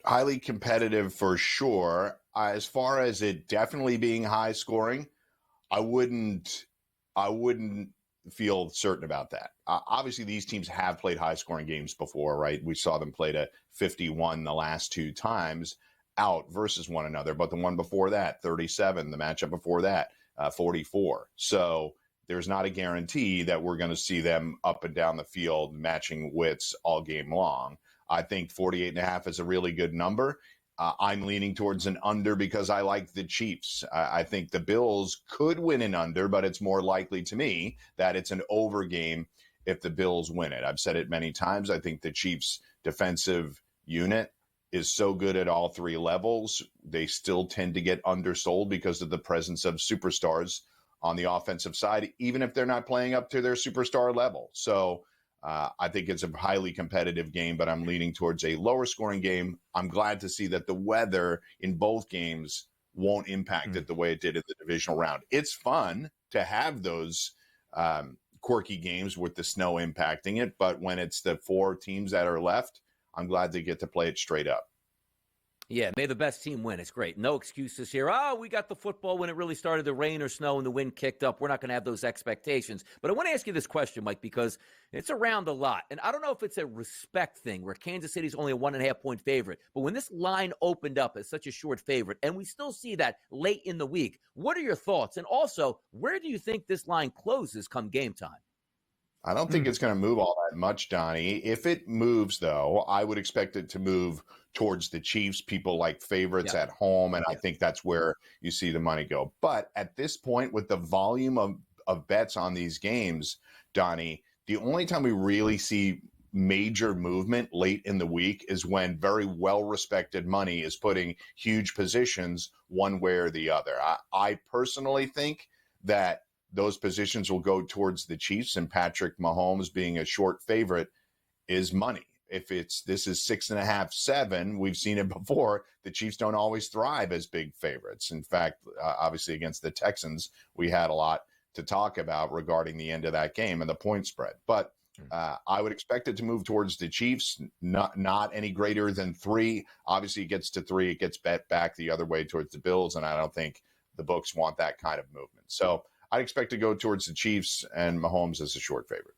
Highly competitive for sure. As far as it definitely being high scoring, I wouldn't I wouldn't feel certain about that. Obviously, these teams have played high-scoring games before, right? We saw them play to 51 the last 2 times out versus one another, but the one before that, 37, the matchup before that, 44. So there's not a guarantee that we're going to see them up and down the field matching wits all game long. I think 48.5 is a really good number. I'm leaning towards an under because I like the Chiefs. I think the Bills could win an under, but it's more likely to me that it's an over game if the Bills win it. I've said it many times. I think the Chiefs' defensive unit is so good at all 3 levels. They still tend to get undersold because of the presence of superstars on the offensive side, even if they're not playing up to their superstar level. So I think it's a highly competitive game, but I'm leaning towards a lower scoring game. I'm glad to see that the weather in both games won't impact it the way it did in the divisional round. It's fun to have those quirky games with the snow impacting it, but when it's the 4 teams that are left, I'm glad they get to play it straight up.
Yeah, may the best team win. It's great. No excuses here. Oh, we got the football when it really started to rain or snow and the wind kicked up. We're not going to have those expectations. But I want to ask you this question, Mike, because it's around a lot. And I don't know if it's a respect thing where Kansas City's only a 1.5-point favorite. But when this line opened up as such a short favorite, and we still see that late in the week, what are your thoughts? And also, where do you think this line closes come game time?
I don't think it's going to move all that much, Donnie. If it moves, though, I would expect it to move towards the Chiefs. People like favorites at home, and I think that's where you see the money go. But at this point, with the volume of bets on these games, Donnie, the only time we really see major movement late in the week is when very well-respected money is putting huge positions one way or the other. I personally think that those positions will go towards the Chiefs, and Patrick Mahomes being a short favorite is money. If this is 6.5, 7, we've seen it before. The Chiefs don't always thrive as big favorites. In fact, obviously against the Texans, we had a lot to talk about regarding the end of that game and the point spread. But I would expect it to move towards the Chiefs, not any greater than 3. Obviously, it gets to 3, it gets bet back the other way towards the Bills, and I don't think the books want that kind of movement. So I'd expect to go towards the Chiefs and Mahomes as a short favorite.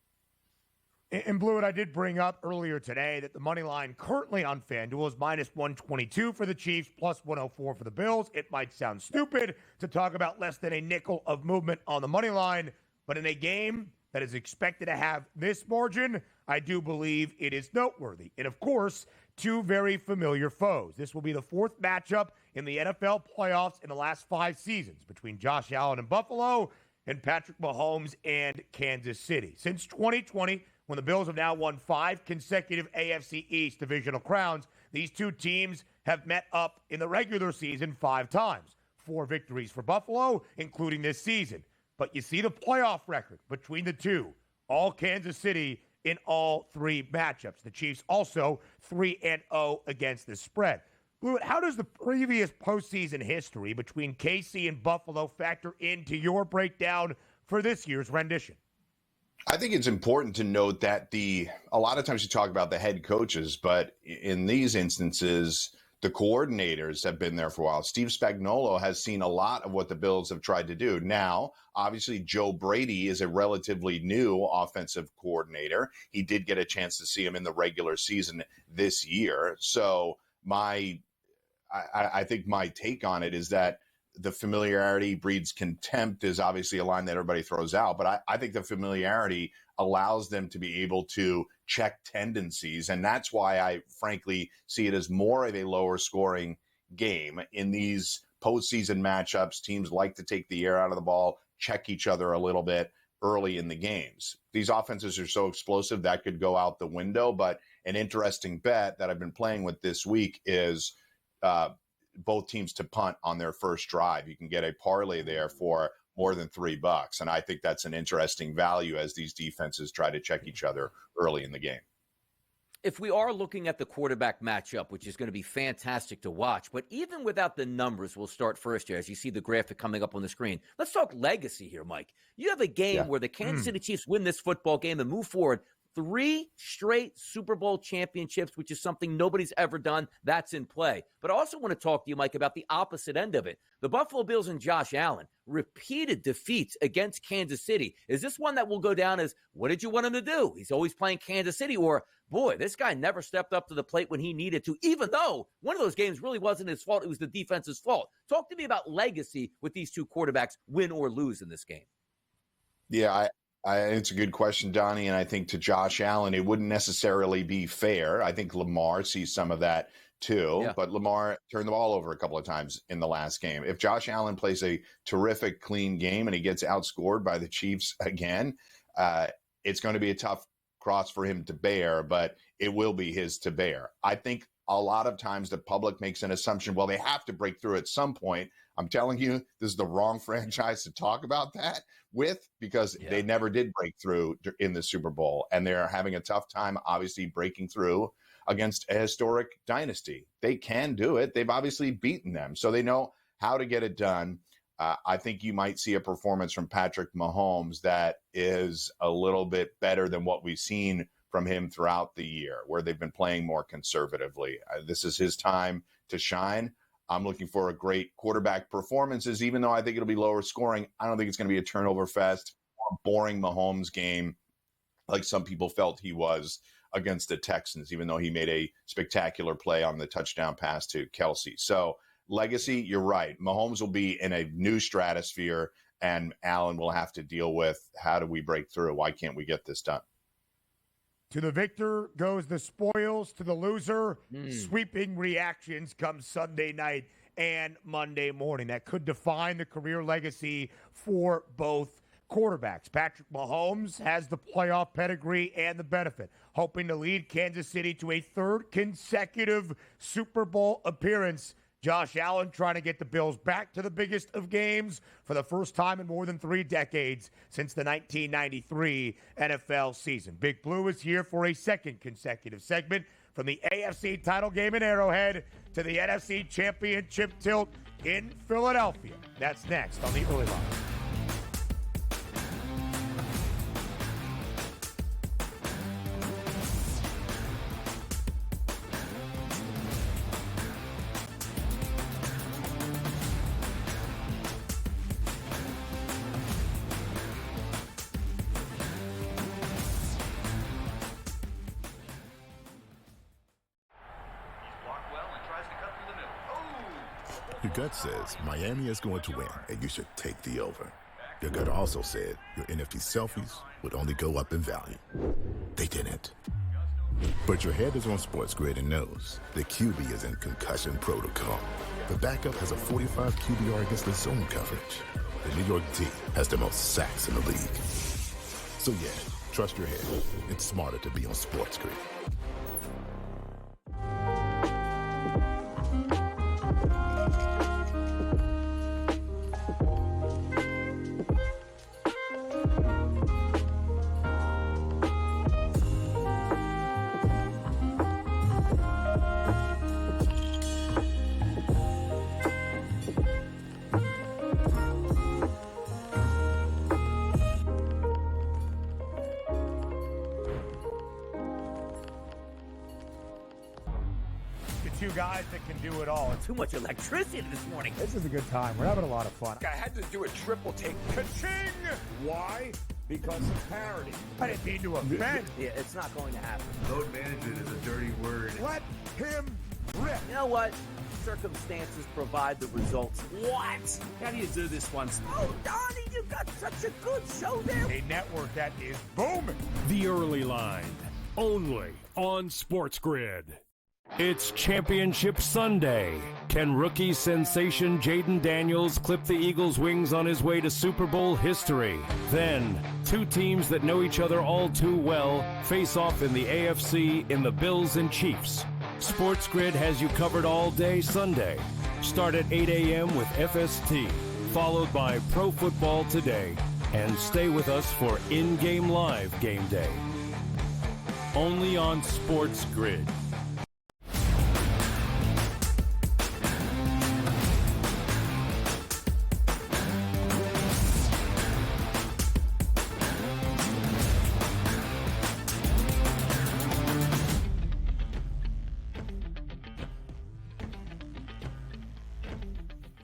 And Blewitt, I did bring up earlier today that the money line currently on FanDuel is -122 for the Chiefs, +104 for the Bills. It might sound stupid to talk about less than a nickel of movement on the money line, but in a game that is expected to have this margin, I do believe it is noteworthy. And of course, 2 very familiar foes. This will be the 4th matchup in the NFL playoffs in the last 5 seasons between Josh Allen and Buffalo and Patrick Mahomes and Kansas City. Since 2020, when the Bills have now won 5 consecutive AFC East divisional crowns, these 2 teams have met up in the regular season 5 times. 4 victories for Buffalo, including this season. But you see the playoff record between the 2, all Kansas City in all 3 matchups. The Chiefs also 3-0 against the spread. Blewitt, how does the previous postseason history between KC and Buffalo factor into your breakdown for this year's rendition?
I think it's important to note that a lot of times you talk about the head coaches, but in these instances, the coordinators have been there for a while. Steve Spagnuolo has seen a lot of what the Bills have tried to do. Now, obviously, Joe Brady is a relatively new offensive coordinator. He did get a chance to see him in the regular season this year. So I think my take on it is that the familiarity breeds contempt is obviously a line that everybody throws out. But I think the familiarity allows them to be able to check tendencies. And that's why I frankly see it as more of a lower scoring game. In these postseason matchups, teams like to take the air out of the ball, check each other a little bit early in the games. These offenses are so explosive that could go out the window. But an interesting bet that I've been playing with this week is both teams to punt on their first drive. You can get a parlay there for more than $3. And I think that's an interesting value as these defenses try to check each other early in the game.
If we are looking at the quarterback matchup, which is going to be fantastic to watch, but even without the numbers, we'll start first here as you see the graphic coming up on the screen. Let's talk legacy here, Mike. You have a game where the Kansas City Chiefs win this football game and move forward 3 straight Super Bowl championships, which is something nobody's ever done. That's in play. But I also want to talk to you, Mike, about the opposite end of it. The Buffalo Bills and Josh Allen, repeated defeats against Kansas City. Is this one that will go down as, what did you want him to do? He's always playing Kansas City. Or, boy, this guy never stepped up to the plate when he needed to, even though one of those games really wasn't his fault. It was the defense's fault. Talk to me about legacy with these two quarterbacks, win or lose in this game.
Yeah, it's a good question, Donnie. And I think to Josh Allen, it wouldn't necessarily be fair. I think Lamar sees some of that too, but Lamar turned the ball over a couple of times in the last game. If Josh Allen plays a terrific, clean game and he gets outscored by the Chiefs again, it's going to be a tough cross for him to bear, but it will be his to bear. I think a lot of times the public makes an assumption, well, they have to break through at some point. I'm telling you, this is the wrong franchise to talk about that with, because they never did break through in the Super Bowl, and they're having a tough time, obviously, breaking through against a historic dynasty. They can do it. They've obviously beaten them, so they know how to get it done. I think you might see a performance from Patrick Mahomes that is a little bit better than what we've seen from him throughout the year, where they've been playing more conservatively. This is his time to shine. I'm looking for a great quarterback performances, even though I think it'll be lower scoring. I don't think it's going to be a turnover fest or boring Mahomes game like some people felt he was against the Texans, even though he made a spectacular play on the touchdown pass to Kelsey. So legacy, you're right. Mahomes will be in a new stratosphere, and Allen will have to deal with, how do we break through? Why can't we get this done?
To the victor goes the spoils. To the loser, sweeping reactions come Sunday night and Monday morning. That could define the career legacy for both quarterbacks. Patrick Mahomes has the playoff pedigree and the benefit, hoping to lead Kansas City to a third consecutive Super Bowl appearance. Josh Allen trying to get the Bills back to the biggest of games for the first time in more than 3 decades since the 1993 NFL season. Big Blue is here for a second consecutive segment, from the AFC title game in Arrowhead to the NFC championship tilt in Philadelphia. That's next on the Early Line.
Your gut says Miami is going to win, and you should take the over. Your gut also said your NFT selfies would only go up in value. They didn't. But your head is on SportsGrid and knows the QB is in concussion protocol. The backup has a 45 QBR against the zone coverage. The New York D has the most sacks in the league. So yeah, trust your head. It's smarter to be on SportsGrid.
Two guys that can do it all.
Too much electricity this morning.
This is a good time. We're having a lot of fun.
I had to do a triple take.
Ka-ching!
Why? Because of parity.
I didn't mean to offend.
Yeah, it's not going to happen.
Load management is a dirty word.
Let him rip.
You know what? Circumstances provide the results.
What? How do you do this once?
Oh, Donnie, you got such a good show there.
A network that is booming.
The Early Line, only on SportsGrid. It's Championship Sunday. Can rookie sensation Jaden Daniels clip the Eagles' wings on his way to Super Bowl history? Then, two teams that know each other all too well face off in the AFC in the Bills and Chiefs. SportsGrid has you covered all day Sunday. Start at 8 a.m. with FST, followed by Pro Football Today, and stay with us for in-game live game day. Only on SportsGrid.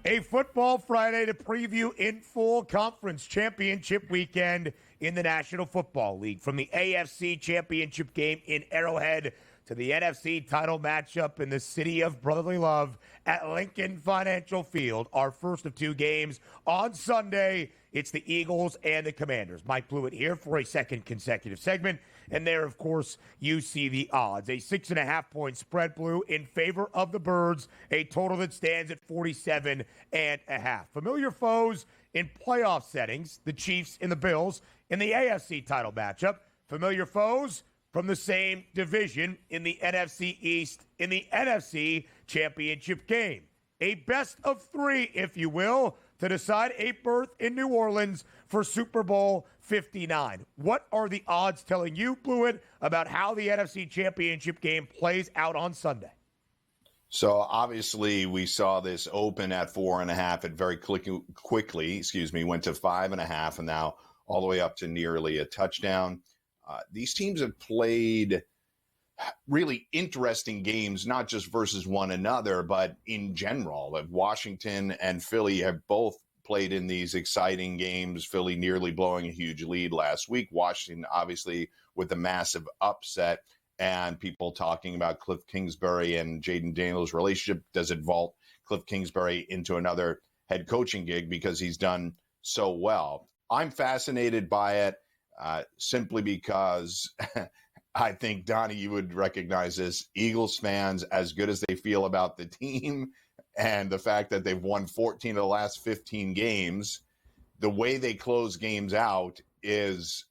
A football Friday to preview in full conference championship weekend in the National Football League. From the AFC championship game in Arrowhead to the NFC title matchup in the city of brotherly love at Lincoln Financial Field. Our first of two games on Sunday. It's the Eagles and the Commanders. Mike Blewitt here for a second consecutive segment. And there, of course, you see the odds. A 6.5-point spread, Blue, in favor of the Birds. A total that stands at 47.5. Familiar foes in playoff settings, the Chiefs and the Bills in the AFC title matchup. Familiar foes from the same division in the NFC East in the NFC championship game. A best of three, if you will, to decide a berth in New Orleans for Super Bowl 59. What are the odds telling you, Blewitt, about how the NFC championship game plays out on Sunday?
So obviously we saw this open at 4.5. It very quickly, went to 5.5, and now all the way up to nearly a touchdown. These teams have played really interesting games, not just versus one another, but in general. Washington and Philly have both played in these exciting games. Philly nearly blowing a huge lead last week. Washington, obviously, with a massive upset, and people talking about Cliff Kingsbury and Jaden Daniels' relationship. Does it vault Cliff Kingsbury into another head coaching gig because he's done so well? I'm fascinated by it simply because I think, Donnie, you would recognize this. Eagles fans, as good as they feel about the team and the fact that they've won 14 of the last 15 games, the way they close games out is,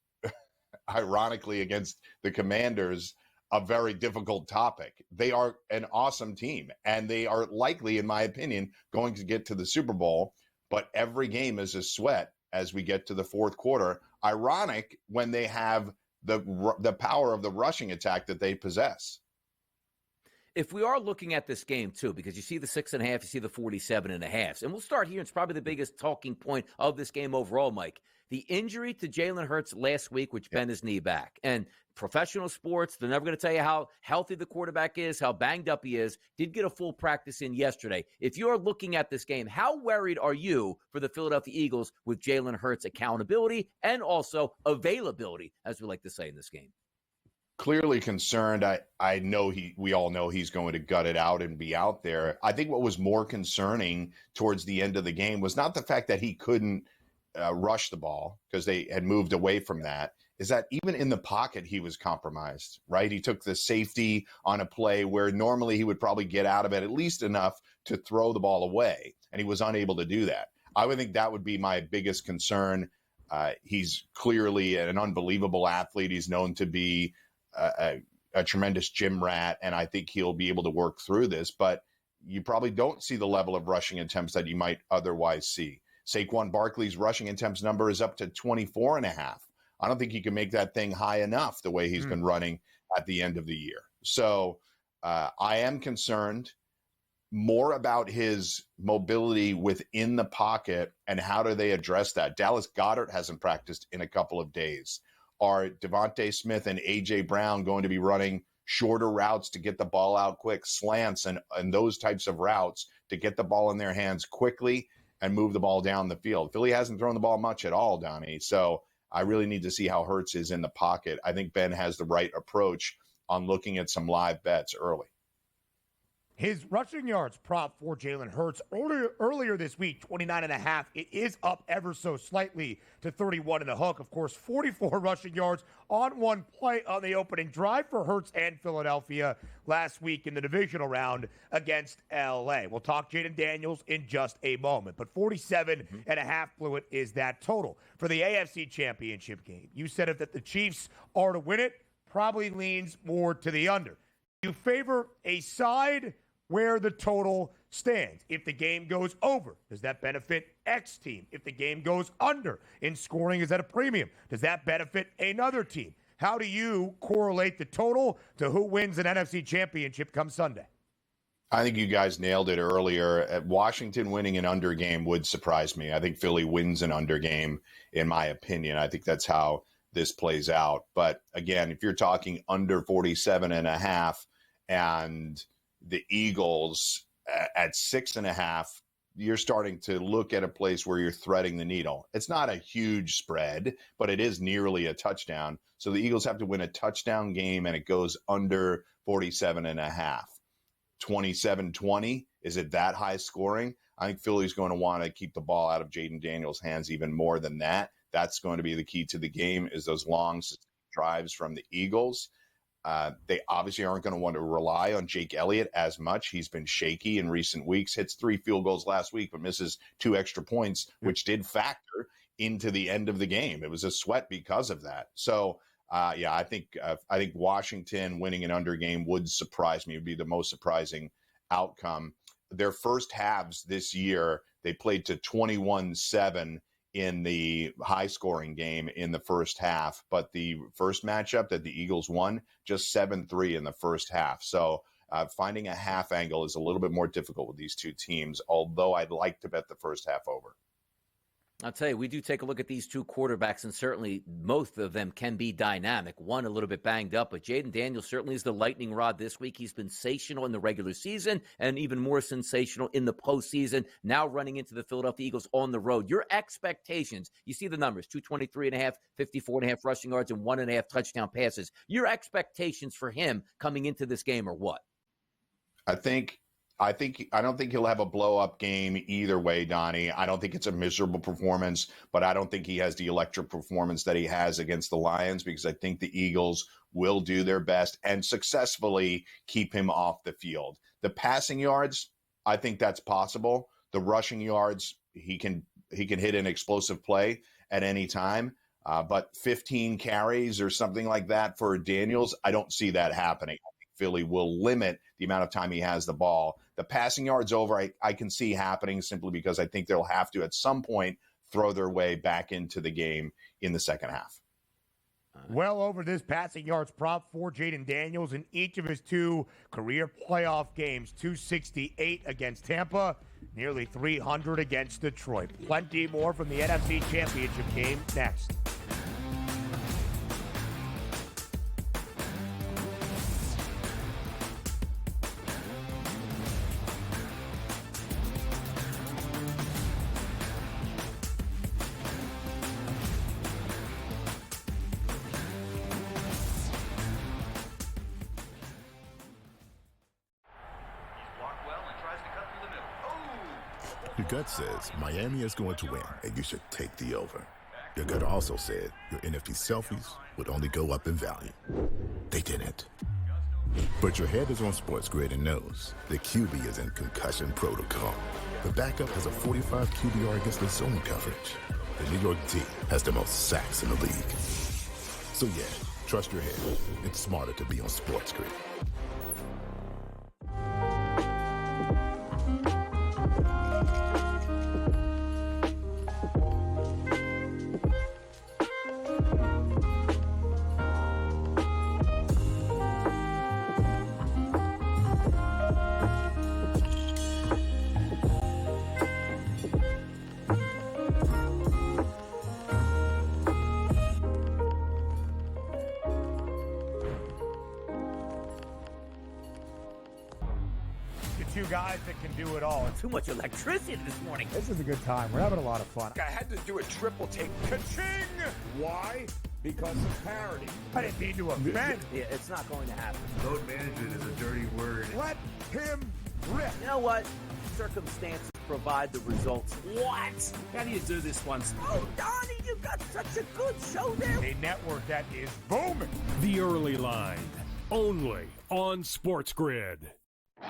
ironically, against the Commanders, a very difficult topic. They are an awesome team, and they are likely, in my opinion, going to get to the Super Bowl, but every game is a sweat as we get to the fourth quarter. Ironic when they have the power of the rushing attack that they possess.
If we are looking at this game, too, because you see the 6.5, you see the 47.5, and we'll start here. It's probably the biggest talking point of this game overall, Mike. The injury to Jalen Hurts last week, which bent his knee back. And professional sports, they're never going to tell you how healthy the quarterback is, how banged up he is. Did get a full practice in yesterday. If you're looking at this game, how worried are you for the Philadelphia Eagles with Jalen Hurts' accountability and also availability, as we like to say in this game?
Clearly concerned. I know we all know he's going to gut it out and be out there. I think what was more concerning towards the end of the game was not the fact that he couldn't rush the ball, because they had moved away from that, is that even in the pocket, he was compromised, right? He took the safety on a play where normally he would probably get out of it at least enough to throw the ball away, and he was unable to do that. I would think that would be my biggest concern. He's clearly an unbelievable athlete. He's known to be a tremendous gym rat, and I think he'll be able to work through this, but you probably don't see the level of rushing attempts that you might otherwise see. Saquon Barkley's rushing attempts number is up to 24.5. I don't think he can make that thing high enough the way he's been running at the end of the year. So I am concerned more about his mobility within the pocket and how do they address that. Dallas Goedert hasn't practiced in a couple of days. Are Devontae Smith and A.J. Brown going to be running shorter routes to get the ball out quick, slants and those types of routes to get the ball in their hands quickly and move the ball down the field? Philly hasn't thrown the ball much at all, Donnie. So I really need to see how Hurts is in the pocket. I think Ben has the right approach on looking at some live bets early.
His rushing yards prop for Jalen Hurts earlier this week, 29.5. It is up ever so slightly to 31 in the hook. Of course, 44 rushing yards on one play on the opening drive for Hurts and Philadelphia last week in the divisional round against L.A. We'll talk Jaden Daniels in just a moment, but 47.5, Blewitt, is that total for the AFC Championship game. You said it that the Chiefs are to win it, probably leans more to the under. You favor a side where the total stands. If the game goes over, does that benefit X team? If the game goes under in scoring, is that a premium? Does that benefit another team? How do you correlate the total to who wins an NFC championship come Sunday?
I think you guys nailed it earlier. Washington winning an under game would surprise me. I think Philly wins an under game, in my opinion. I think that's how this plays out. But again, if you're talking under 47.5 and the Eagles at 6.5, you're starting to look at a place where you're threading the needle. It's not a huge spread, but it is nearly a touchdown. So the Eagles have to win a touchdown game, and it goes under 47.5. 27-20, is it that high scoring? I think Philly's going to want to keep the ball out of Jaden Daniels' hands even more than that. That's going to be the key to the game, is those long drives from the Eagles. They obviously aren't going to want to rely on Jake Elliott as much. He's been shaky in recent weeks, hits 3 field goals last week, but misses 2 extra points, which did factor into the end of the game. It was a sweat because of that. So, I think Washington winning an under game would surprise me. It would be the most surprising outcome. Their first halves this year, they played to 21-7 in the high-scoring game in the first half. But the first matchup that the Eagles won, just 7-3 in the first half. So finding a half angle is a little bit more difficult with these two teams, although I'd like to bet the first half over.
I'll tell you, we do take a look at these two quarterbacks, and certainly most of them can be dynamic. One a little bit banged up, but Jaden Daniels certainly is the lightning rod this week. He's been sensational in the regular season and even more sensational in the postseason, now running into the Philadelphia Eagles on the road. Your expectations, you see the numbers, 223.5, 54.5 rushing yards, and 1.5 touchdown passes. Your expectations for him coming into this game are what?
I don't think he'll have a blow-up game either way, Donnie. I don't think it's a miserable performance, but I don't think he has the electric performance that he has against the Lions, because I think the Eagles will do their best and successfully keep him off the field. The passing yards, I think that's possible. The rushing yards, he can hit an explosive play at any time. But 15 carries or something like that for Daniels, I don't see that happening. I think Philly will limit the amount of time he has the ball. The passing yards over, I can see happening simply because I think they'll have to at some point throw their way back into the game in the second half.
Well over this passing yards prop for Jaden Daniels in each of his 2 career playoff games. 268 against Tampa, nearly 300 against Detroit. Plenty more from the NFC Championship game next.
Your gut says Miami is going to win, and you should take the over. Your gut also said your NFT selfies would only go up in value. They didn't. But your head is on SportsGrid and knows the QB is in concussion protocol. The backup has a 45 QBR against the zone coverage. The New York D has the most sacks in the league. So yeah, trust your head. It's smarter to be on SportsGrid.
Two guys that can do it all.
Too much electricity this morning.
This is a good time. We're having a lot of fun.
I had to do a triple take.
Ka-ching!
Why? Because of parity.
I didn't mean to offend.
Yeah, it's not going to happen.
Load management is a dirty word.
Let him rip.
You know what? Circumstances provide the results. What?
How do you do this one?
Oh, Donnie, you've got such a good show there.
A network that is booming.
The Early Line, only on SportsGrid.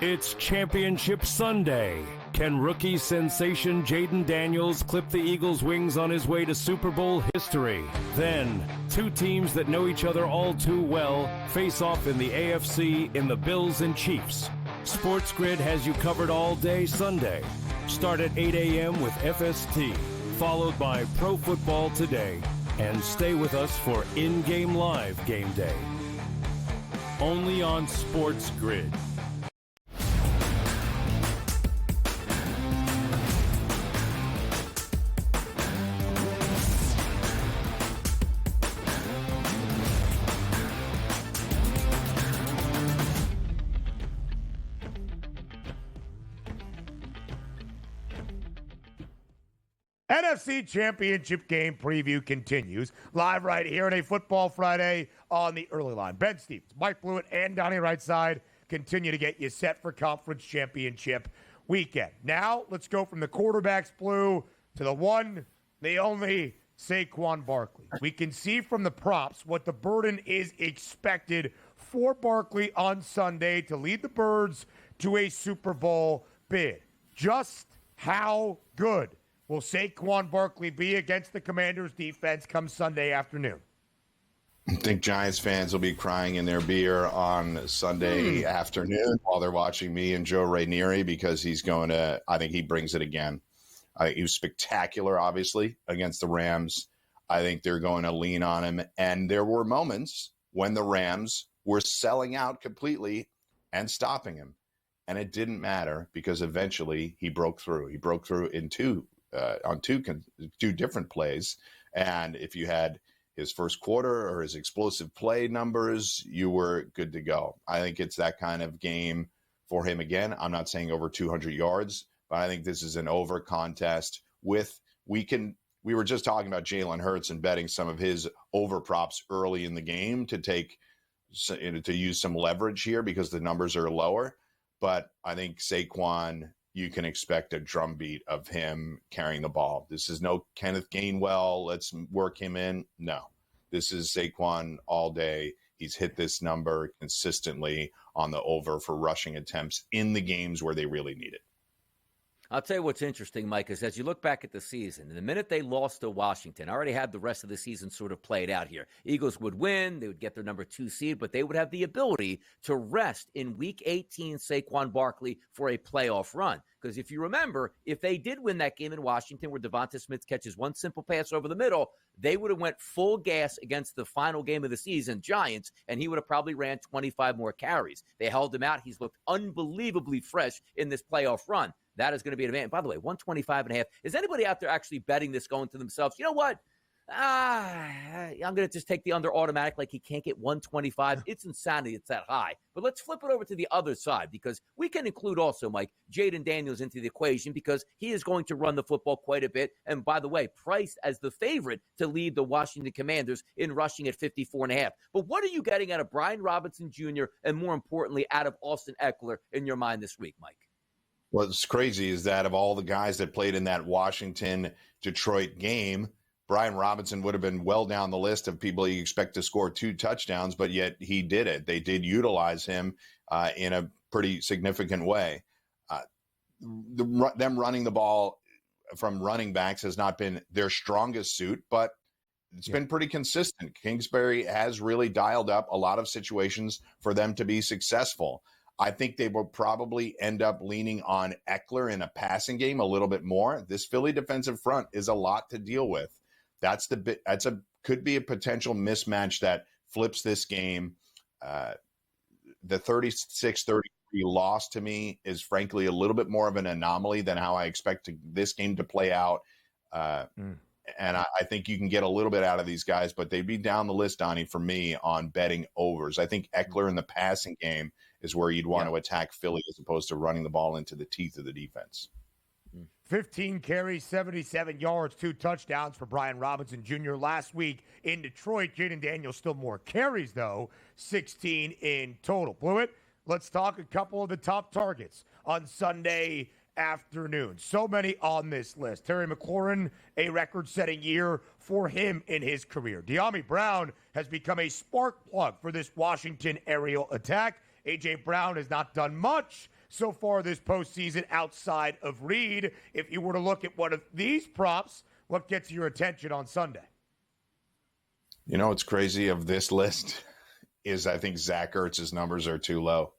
It's Championship Sunday. Can rookie sensation Jaden Daniels clip the Eagles' wings on his way to Super Bowl history? Then, 2 teams that know each other all too well face off in the AFC in the Bills and Chiefs. SportsGrid has you covered all day Sunday. Start at 8 a.m. with FST, followed by Pro Football Today, and stay with us for in-game live game day. Only on SportsGrid.
NFC Championship game preview continues live right here on a Football Friday on the early line. Ben Stevens, Mike Blewitt, and Donnie Rightside continue to get you set for Conference Championship weekend. Now, let's go from the quarterbacks, Blue, to the one, the only Saquon Barkley. We can see from the props what the burden is expected for Barkley on Sunday to lead the Birds to a Super Bowl bid. Just how good will Saquon Barkley be against the Commanders' defense come Sunday afternoon?
I think Giants fans will be crying in their beer on Sunday afternoon while they're watching me and Joe Rainieri because I think he brings it again. He was spectacular, obviously, against the Rams. I think they're going to lean on him. And there were moments when the Rams were selling out completely and stopping him. And it didn't matter because eventually he broke through. He broke through in two different plays. And if you had his first quarter or his explosive play numbers, you were good to go. I think it's that kind of game for him again. I'm not saying over 200 yards, but I think this is an over contest we were just talking about Jalen Hurts and betting some of his over props early in the game to use some leverage here because the numbers are lower. But I think Saquon, you can expect a drumbeat of him carrying the ball. This is no Kenneth Gainwell. Let's work him in. No, this is Saquon all day. He's hit this number consistently on the over for rushing attempts in the games where they really need it.
I'll tell you what's interesting, Mike, is as you look back at the season, the minute they lost to Washington, I already had the rest of the season sort of played out here. Eagles would win, they would get their number 2 seed, but they would have the ability to rest in Week 18 Saquon Barkley for a playoff run. Because if you remember, if they did win that game in Washington where Devonta Smith catches one simple pass over the middle, they would have went full gas against the final game of the season, Giants, and he would have probably ran 25 more carries. They held him out. He's looked unbelievably fresh in this playoff run. That is going to be an advantage. By the way, 125.5. Is anybody out there actually betting this going to themselves? You know what? I'm going to just take the under automatic like he can't get 125. It's insanity. It's that high. But let's flip it over to the other side because we can include also, Mike, Jaden Daniels into the equation because he is going to run the football quite a bit. And by the way, priced as the favorite to lead the Washington Commanders in rushing at 54.5. But what are you getting out of Brian Robinson Jr. and more importantly, out of Austin Eckler in your mind this week, Mike?
What's crazy is that of all the guys that played in that Washington-Detroit game, Brian Robinson would have been well down the list of people you expect to score 2 touchdowns, but yet he did it. They did utilize him in a pretty significant way. Them running the ball from running backs has not been their strongest suit, but it's been pretty consistent. Kingsbury has really dialed up a lot of situations for them to be successful. I think they will probably end up leaning on Eckler in a passing game a little bit more. This Philly defensive front is a lot to deal with. Could be a potential mismatch that flips this game. The 36-33 loss to me is frankly a little bit more of an anomaly than how I expect this game to play out. And I think you can get a little bit out of these guys, but they'd be down the list, Donnie, for me on betting overs. I think Eckler in the passing game is where you'd want to attack Philly as opposed to running the ball into the teeth of the defense.
15 carries, 77 yards, 2 touchdowns for Brian Robinson Jr. last week in Detroit. Jaden Daniels still more carries, though, 16 in total. Blewitt, let's talk a couple of the top targets on Sunday afternoon. So many on this list. Terry McLaurin, a record-setting year for him in his career. De'Ami Brown has become a spark plug for this Washington aerial attack. A.J. Brown has not done much so far this postseason outside of Reed. If you were to look at one of these props, what gets your attention on Sunday?
You know what's crazy of this list is I think Zach Ertz's numbers are too low.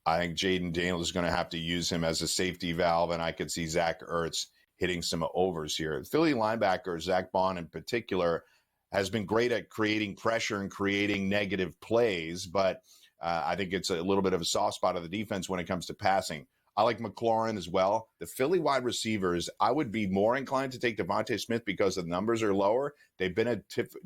I think Jaden Daniels is going to have to use him as a safety valve, and I could see Zach Ertz hitting some overs here. Philly linebacker Zach Bond in particular has been great at creating pressure and creating negative plays, but I think it's a little bit of a soft spot of the defense when it comes to passing. I like McLaurin as well. The Philly wide receivers, I would be more inclined to take Devonta Smith because the numbers are lower. They've been a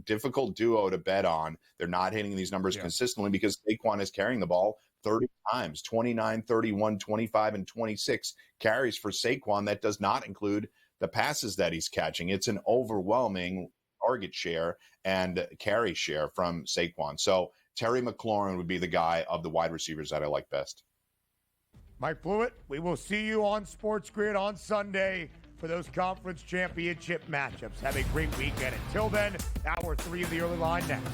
difficult duo to bet on. They're not hitting these numbers consistently because Saquon is carrying the ball 30 times, 29, 31, 25, and 26 carries for Saquon. That does not include the passes that he's catching. It's an overwhelming target share and carry share from Saquon. So Terry McLaurin would be the guy of the wide receivers that I like best.
Mike Blewitt, we will see you on SportsGrid on Sunday for those conference championship matchups. Have a great weekend. Until then, hour 3 of the early line next.